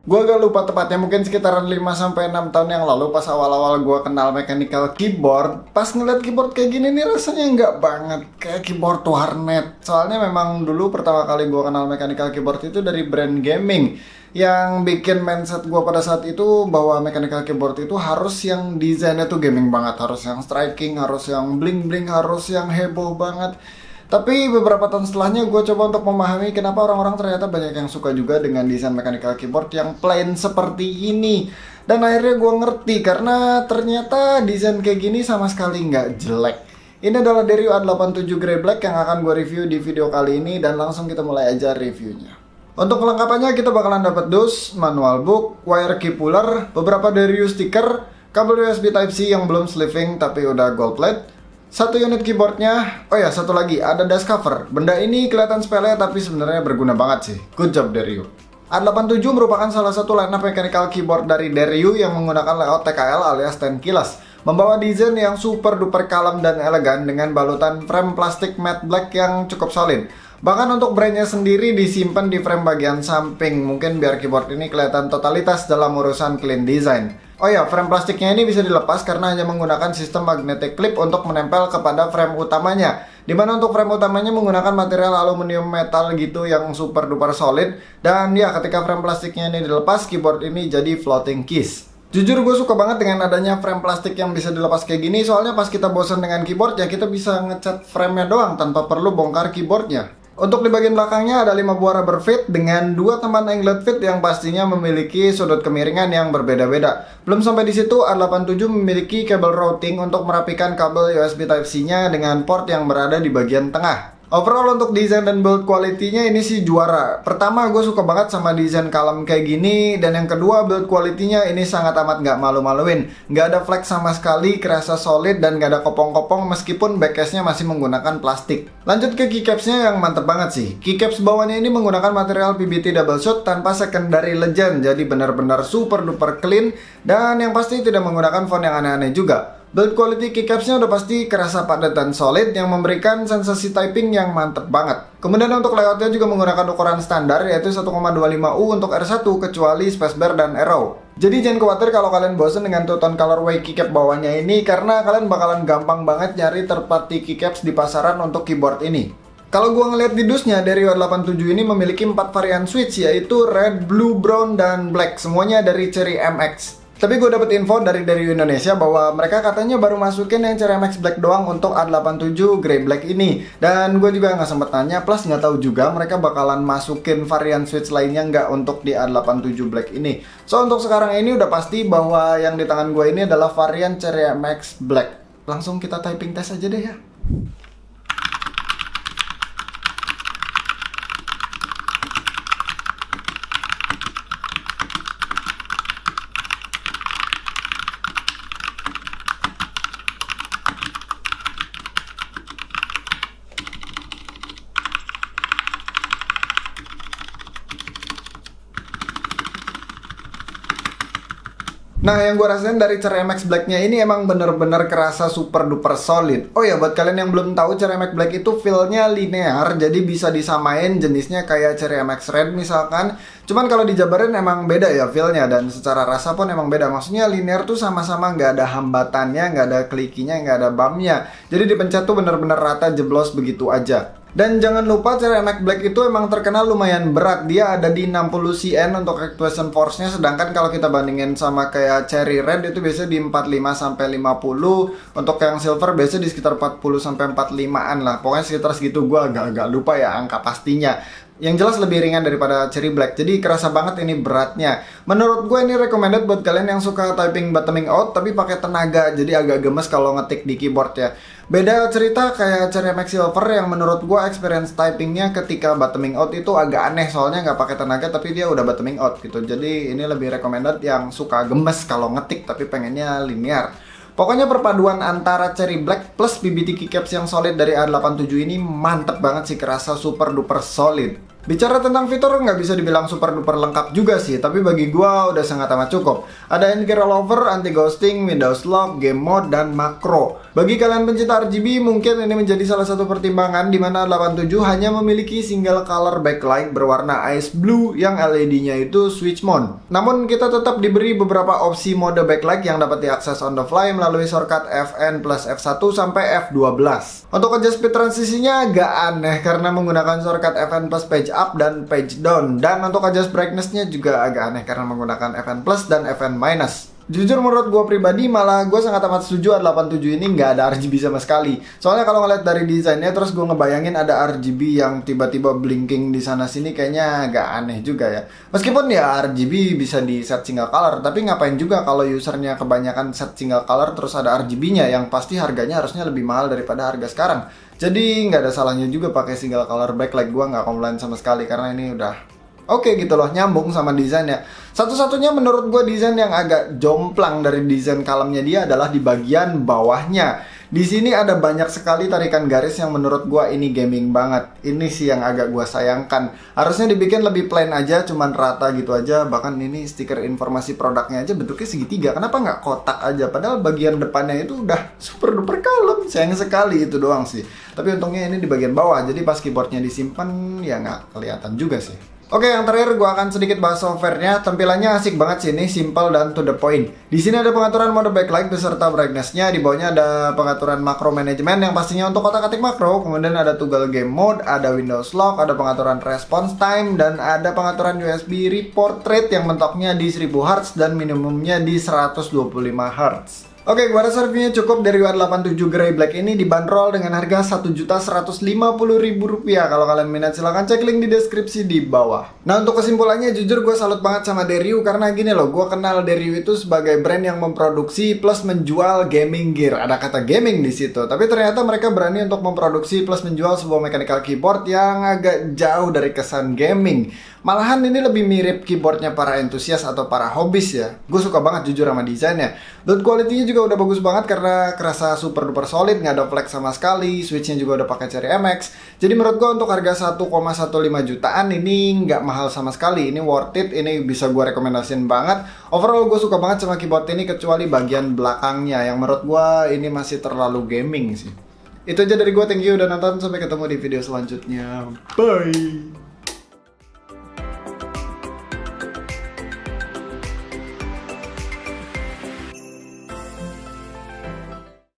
Gue agak lupa tepatnya, mungkin sekitaran 5-6 tahun yang lalu pas awal-awal gue kenal mechanical keyboard. Pas ngeliat keyboard kayak gini nih rasanya nggak banget kayak keyboard warnet. Soalnya memang dulu pertama kali gue kenal mechanical keyboard itu dari brand gaming. Yang bikin mindset gue pada saat itu bahwa mechanical keyboard itu harus yang desainnya tuh gaming banget. Harus yang striking, harus yang bling-bling, harus yang heboh banget. Tapi beberapa tahun setelahnya gue coba untuk memahami kenapa orang-orang ternyata banyak yang suka juga dengan desain mechanical keyboard yang plain seperti ini. Dan akhirnya gue ngerti karena ternyata desain kayak gini sama sekali nggak jelek. Ini adalah Derio A87 Grey Black yang akan gue review di video kali ini dan langsung kita mulai aja reviewnya. Untuk kelengkapannya kita bakalan dapat dus, manual book, wire key puller, beberapa Derio stiker, kabel USB Type-C yang belum sleeving tapi udah gold plate, satu unit keyboardnya. Oh ya, satu lagi, ada dust cover. Benda ini kelihatan sepele tapi sebenarnya berguna banget sih. Good job Derio. A87 merupakan salah satu lineup mechanical keyboard dari Derio yang menggunakan layout TKL alias 10 keyless. Membawa desain yang super duper kalem dan elegan dengan balutan frame plastik matte black yang cukup solid. Bahkan untuk brandnya sendiri disimpan di frame bagian samping, mungkin biar keyboard ini kelihatan totalitas dalam urusan clean design. Oh ya, frame plastiknya ini bisa dilepas karena hanya menggunakan sistem magnetic clip untuk menempel kepada frame utamanya. Dimana untuk frame utamanya menggunakan material aluminium metal gitu yang super duper solid. Dan ya, ketika frame plastiknya ini dilepas, keyboard ini jadi floating keys. Jujur gue suka banget dengan adanya frame plastik yang bisa dilepas kayak gini. Soalnya pas kita bosan dengan keyboard ya kita bisa ngecat frame-nya doang tanpa perlu bongkar keyboardnya. Untuk di bagian belakangnya ada 5 buah rubber feet dengan 2 teman anglet feet yang pastinya memiliki sudut kemiringan yang berbeda-beda. Belum sampai di situ, A87 memiliki kabel routing untuk merapikan kabel USB Type-C-nya dengan port yang berada di bagian tengah. Overall untuk desain dan build quality-nya ini sih juara. Pertama, gue suka banget sama desain kalem kayak gini. Dan yang kedua, build quality-nya ini sangat amat nggak malu-maluin. Nggak ada flex sama sekali, kerasa solid dan nggak ada kopong-kopong meskipun backcase-nya masih menggunakan plastik. Lanjut ke keycaps-nya yang mantep banget sih. Keycaps bawahnya ini menggunakan material PBT double shot tanpa secondary legend. Jadi benar-benar super duper clean. Dan yang pasti tidak menggunakan font yang aneh-aneh juga. Build quality keycapsnya udah pasti kerasa padat dan solid yang memberikan sensasi typing yang mantep banget. Kemudian untuk layoutnya juga menggunakan ukuran standar yaitu 1,25U untuk R1 kecuali spacebar dan arrow. Jadi jangan khawatir kalau kalian bosen dengan two-tone colorway keycap bawahnya ini karena kalian bakalan gampang banget nyari third party keycaps di pasaran untuk keyboard ini. Kalau gua ngeliat di dusnya, Derio A87 ini memiliki 4 varian switch yaitu red, blue, brown, dan black. Semuanya dari Cherry MX. Tapi gue dapet info dari Indonesia bahwa mereka katanya baru masukin yang Cherry MX Black doang untuk A87 Grey Black ini. Dan gue juga nggak sempet tanya, plus nggak tahu juga mereka bakalan masukin varian switch lainnya nggak untuk di A87 Black ini. So untuk sekarang ini udah pasti bahwa yang di tangan gue ini adalah varian Cherry MX Black. Langsung kita typing test aja deh ya. Nah, yang gue rasain dari Cherry MX Black-nya ini emang bener-bener kerasa super duper solid. Oh ya, buat kalian yang belum tahu, Cherry MX Black itu feel-nya linear, jadi bisa disamain jenisnya kayak Cherry MX Red misalkan. Cuman kalau dijabarin emang beda ya feel-nya, dan secara rasa pun emang beda. Maksudnya linear tuh sama-sama nggak ada hambatannya, nggak ada klikinya, nggak ada bump-nya. Jadi dipencet tuh bener-bener rata jeblos begitu aja. Dan jangan lupa Cherry MX Black itu emang terkenal lumayan berat. Dia ada di 60 cn untuk actuation force-nya. Sedangkan kalau kita bandingin sama kayak Cherry Red itu biasanya di 45-50. Untuk yang silver biasanya di sekitar 40-45an lah. Pokoknya sekitar segitu, gue agak lupa ya angka pastinya. Yang jelas lebih ringan daripada Cherry Black. Jadi kerasa banget ini beratnya. Menurut gue ini recommended buat kalian yang suka typing bottoming out tapi pakai tenaga. Jadi agak gemes kalau ngetik di keyboard ya. Beda cerita kayak Cherry MX Silver yang menurut gue experience typingnya ketika bottoming out itu agak aneh. Soalnya nggak pakai tenaga tapi dia udah bottoming out gitu. Jadi ini lebih recommended yang suka gemes kalau ngetik tapi pengennya linear. Pokoknya perpaduan antara Cherry Black plus PBT keycaps yang solid dari A87 ini mantep banget sih, kerasa super duper solid. Bicara tentang fitur nggak bisa dibilang super duper lengkap juga sih, tapi bagi gua udah sangat amat cukup. Ada NG rollover, anti ghosting, Windows lock, game mode, dan makro. Bagi kalian pencinta RGB mungkin ini menjadi salah satu pertimbangan di mana 87 hanya memiliki single color backlight berwarna ice blue yang LED-nya itu switch mode. Namun kita tetap diberi beberapa opsi mode backlight yang dapat diakses on the fly melalui shortcut Fn plus F1 sampai F12. Untuk adjust speed transisinya agak aneh karena menggunakan shortcut Fn plus page up dan page down, dan untuk adjust brightness-nya juga agak aneh karena menggunakan Fn plus dan Fn minus. Jujur menurut gue pribadi malah gue sangat amat setuju A87 ini nggak ada RGB sama sekali. Soalnya kalau ngeliat dari desainnya terus gue ngebayangin ada RGB yang tiba-tiba blinking di sana sini kayaknya agak aneh juga ya. Meskipun ya RGB bisa di set single color, tapi ngapain juga kalau usernya kebanyakan set single color terus ada RGB-nya yang pasti harganya harusnya lebih mahal daripada harga sekarang. Jadi nggak ada salahnya juga pakai single color backlight, gue nggak komplain sama sekali karena ini udah oke gitu loh, nyambung sama desainnya. Satu-satunya menurut gue desain yang agak jomplang dari desain kalemnya dia adalah di bagian bawahnya. Di sini ada banyak sekali tarikan garis yang menurut gue ini gaming banget. Ini sih yang agak gue sayangkan. Harusnya dibikin lebih plain aja, cuman rata gitu aja. Bahkan ini stiker informasi produknya aja bentuknya segitiga. Kenapa nggak kotak aja? Padahal bagian depannya itu udah super duper kalem. Sayang sekali itu doang sih. Tapi untungnya ini di bagian bawah. Jadi pas keyboardnya disimpan ya nggak kelihatan juga sih. Oke, yang terakhir gue akan sedikit bahas softwarenya. Tampilannya asik banget sih ini, simple dan to the point. Di sini ada pengaturan mode backlight beserta brightness-nya. Di bawahnya ada pengaturan makro manajemen yang pastinya untuk kotak-atik makro. Kemudian ada toggle game mode, ada Windows lock, ada pengaturan response time, dan ada pengaturan USB report rate yang mentoknya di 1000 Hz dan minimumnya di 125 Hz. Oke, gua rasa reviewnya cukup. Dari W87 Grey Black ini dibanderol dengan harga Rp1.150.000. Kalau kalian minat silahkan cek link di deskripsi di bawah. Nah, untuk kesimpulannya jujur gue salut banget sama Deryu karena gini loh, gue kenal Deryu itu sebagai brand yang memproduksi plus menjual gaming gear. Ada kata gaming di situ, tapi ternyata mereka berani untuk memproduksi plus menjual sebuah mechanical keyboard yang agak jauh dari kesan gaming. Malahan ini lebih mirip keyboardnya para entusias atau para hobis ya. Gue suka banget jujur sama desainnya. Build quality-nya juga udah bagus banget karena kerasa super duper solid, nggak ada flex sama sekali. Switch-nya juga udah pakai Cherry MX. Jadi menurut gue untuk harga 1,15 jutaan ini nggak mahal sama sekali. Ini worth it, ini bisa gue rekomendasiin banget. Overall gue suka banget sama keyboard ini kecuali bagian belakangnya yang menurut gue ini masih terlalu gaming sih. Itu aja dari gue, thank you udah nonton, sampai ketemu di video selanjutnya. Bye!